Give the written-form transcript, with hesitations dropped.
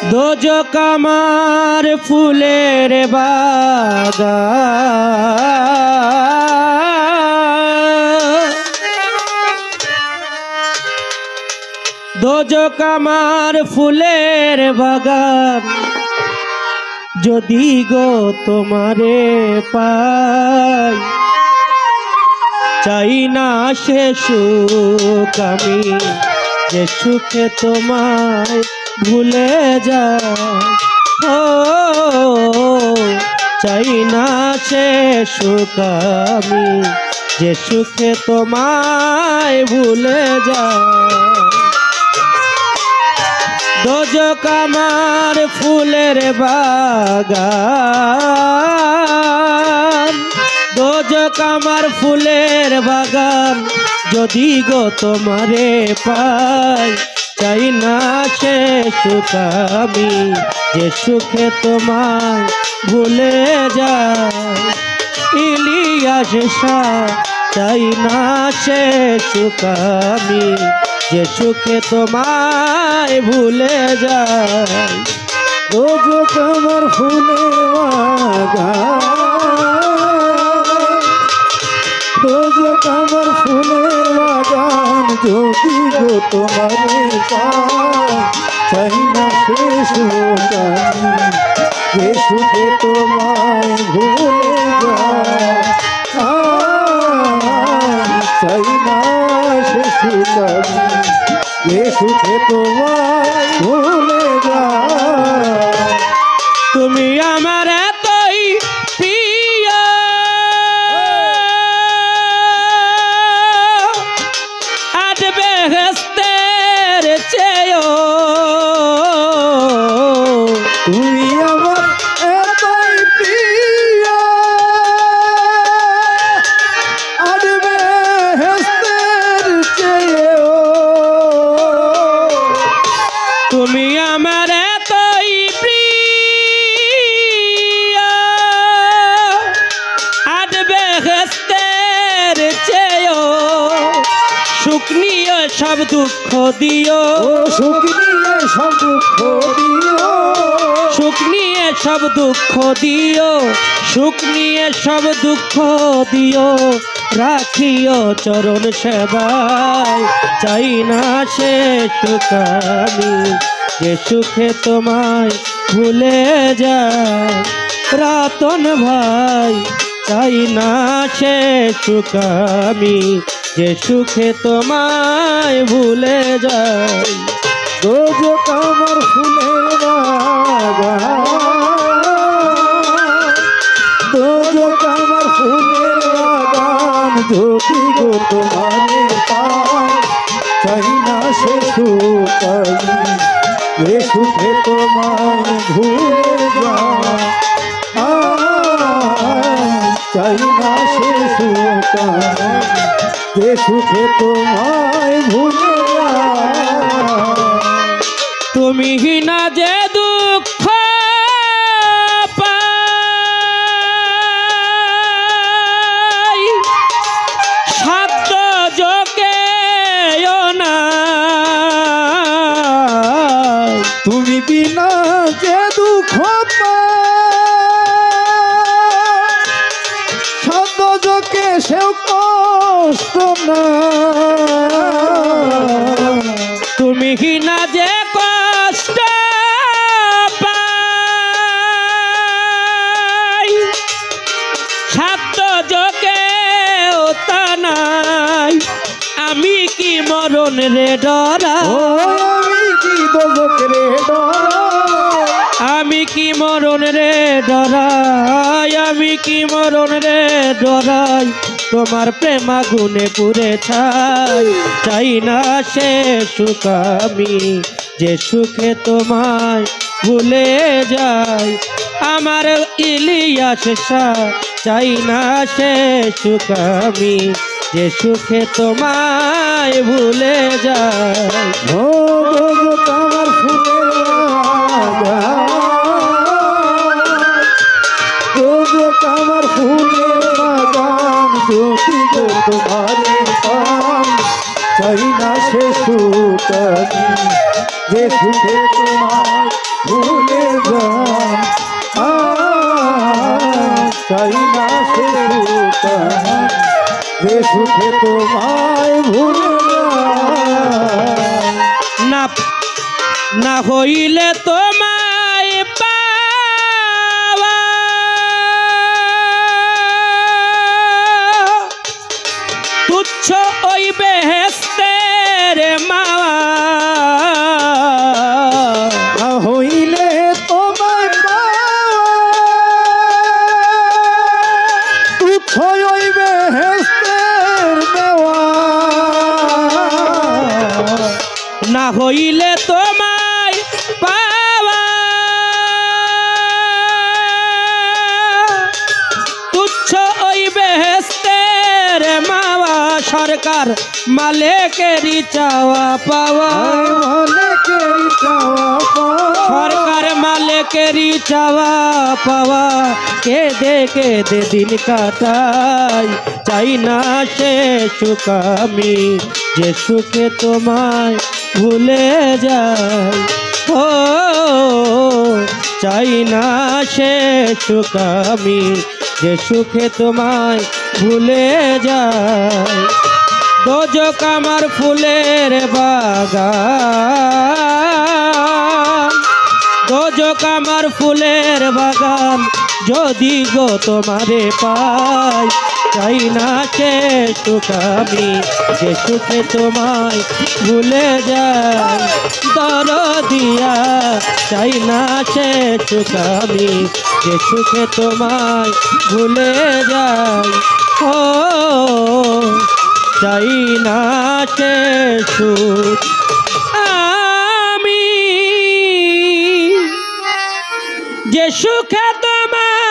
দোজক আমার ফুলের বাগান, দোজক আমার ফুলের বাগান, যদি গো তোমারে পাই, চাই না সে সুখ আমি যে সুখে তোমায় ভুলে যাই। ও চাই না সে সুখ আমি যে সুখে তোমায় ভুলে যাই। দোজক আমার ফুলের বাগান, দোজক আমার ফুলের বাগান, যদি গো তোমারে পাই, চাই না সে সুখ আমি যে সুখে তোমায় ভুলে যাই। ইলিয়াস শাহ চাই না সে সুখ আমি যে সুখে তোমায় ভুলে যাই। দোজক আমার ফুলের বাগান, দোজক আমার ফুলের বাগান, যদি গো তোমারে পাই, চাই না সে সুখ আমি যে সুখে তোমায় ভুলে যাই। চাই না সে সুখ আমি যে সুখে তোমায় ভুলে যাই। তুমি আমার এতই প্রিয়, আজ বেহেশতের চেয়েও, তুমি আমার এতই প্রিয়, আজ বেহেশতের চেয়েও, তুমি আমার এতই প্রিয়, আজ বেহেশতের চেয়েও, সুখ নিয়ে সব দুঃখ দিও, ও সুখ নিয়ে সব দুঃখ দিও, সুখ নিয়ে সব দুঃখ দিও, সুখ নিয়ে সব দুঃখ দিও, রাখিও চরণ সেবায়, চাই না সে সুখ আমি যে সুখে তোমায় ভুলে যায়। রতন ভাই চাই না সে সুখ আমি যে সুখে তোমায় ভুলে যাই। দোজক আমার ফুলের বাগান, দোজক আমার ফুলের বাগান, যদি গো তোমারে পাই, চাই না সে সুখ আমি যে সুখে তোমায় ভুলে যাই। চাই না সে সুখ আমি যে সুখে তোমায় ভুলে যাই। তুমি না যে দুঃখ পাই, সাধ্য যোগেও নাই, তুমি বিনা যে দুঃখ সদ্যকে সেও কষ্ট না। তুমি না যে কষ্ট পাই, সাধ্য যোগেও তা নাই, আমি কি মরণ রে ডরাই, ও আমি কি দোজক রে ডরাই, আমি কি মরণ রে ডরাই, আমি কি মরণ রে ডরাই, তোমার প্রেম আগুনে পুড়ে ছাই, চাই না সে সুখ আমি যে সুখে তোমায় ভুলে যাই। আমার ইলিয়াস শাহ চাই না সে সুখ আমি যে সুখে তোমায় ভুলে যাই। ও দোজক আমার ফুলের বাগান, দোজক আমার ফুলের বাগান, যদি গো তোমারে পাই, চাই না সে সুখ আমি যে সুখে তোমায় ভুলে যায় চাই না সে সুখ যে সুখে তোমায় ভুলে যায় না না হইলে তোমায় পাওয়া তুচ্ছ ওই বেহেস্তের মাওয়া না হইলে তোমায় তুচ্ছ ওই বেহেস্তের দেওয়া না হইলে তোমায় পাওয়া তুচ্ছ ওই বেহেস্তের মাওয়া সরকার মালিকেরই চাওয়া পাওয়া অনেকেরই চাওয়া পাওয়া সরকার মালিকেরই চাওয়া পাওয়া কেঁদে কেঁদে দিন কাটাই চাই না সে সুখ আমি যে সুখে তোমায় ভুলে যাই ও চাই না সে সুখ আমি যে সুখে তোমায় ভুলে যাই দোজক আমার ফুলের বাগান দোজক আমার ফুলের বাগান যদি গো তোমারে পাই চাই না সে সুখ আমি যে সুখে তোমায় ভুলে যাই দরদিয়া চাই না সে সুখ আমি যে সুখে তোমায় ভুলে যাই ও চাই না সে সুখ আমি যে সুখে তোমায়